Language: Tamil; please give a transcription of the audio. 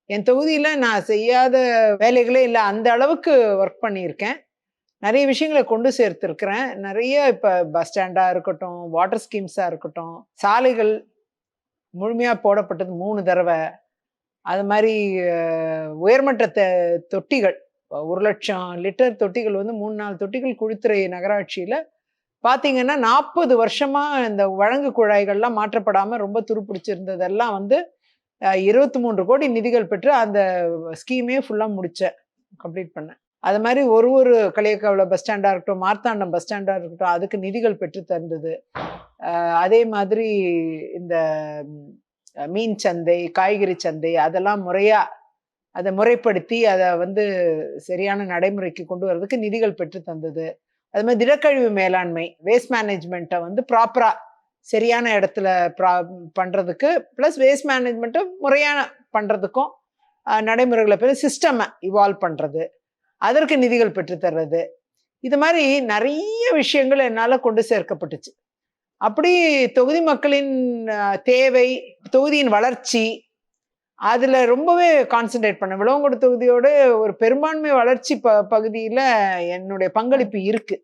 என் தொகுதியில நான் செய்யாத வேலைகளே இல்ல. அந்த அளவுக்கு ஒர்க் பண்ணியிருக்கேன். நெறைய விஷயங்கள கொண்டு சேர்த்திருக்கிறேன். நெறைய இப்ப பஸ் ஸ்டாண்டா இருக்கட்டும், வாட்டர் ஸ்கீம்ஸா இருக்கட்டும், சாலைகள் முழுமையா போடப்பட்டது 3 தடவ. அது மாரி உயர்மட்ட தொட்டிகள் 1,00,000 லிட்டர் தொட்டிகள் வந்து 3, 4 தொட்டிகள் குழித்துறை நகராட்சியில பார்த்தீங்கன்னா, 40 வருஷமா இந்த வழங்கு குழாய்கள்லாம் மாற்றப்படாம ரொம்ப துருப்பிடிச்சிருந்ததெல்லாம் வந்து 23,00,00,000 நிதிகள் பெற்று அந்த ஸ்கீமே ஃபுல்லா முடிச்சேன். கம்ப்ளீட் பண்ணேன். அது மாரி ஒரு களியக்காவிளை பஸ் ஸ்டாண்டா இருக்கட்டும், மார்த்தாண்டம் பஸ் ஸ்டாண்டா இருக்கட்டும், அதுக்கு நிதிகள் பெற்று தந்தது. அதே மாதிரி இந்த மீன் சந்தை, காய்கறி சந்தை அதெல்லாம் முறையா அத முறைப்படுத்தி அத வந்து சரியான நடைமுறைக்கு கொண்டு வரதுக்கு நிதிகள் பெற்று தந்தது. அது மாரி திடக்கழிவு மேலாண்மை, வேஸ்ட் மேனேஜ்மெண்ட்ட வந்து ப்ராப்பரா சரியான இடத்துல பண்றதுக்கு, பிளஸ் வேஸ்ட் மேனேஜ்மெண்ட்ட முறையான பண்றதுக்கும் நடைமுறைகள சிஸ்டம இவால்வ் பண்றது. அதற்கு நிதிகள் பெற்று தர்றது. இது மாரி நெறைய விஷயங்கள் என்னால கொண்டு சேர்க்கப்பட்டுச்சு. அப்படி தொகுதி மக்களின் தேவை, தொகுதியின் வளர்ச்சி, அதுல ரொம்பவே கான்சன்ட்ரேட் பண்ணேன். விளவங்கோடு தொகுதியோட ஒரு பெரும்பான்மை வளர்ச்சி பகுதியில என்னுடைய பங்களிப்பு இருக்கு.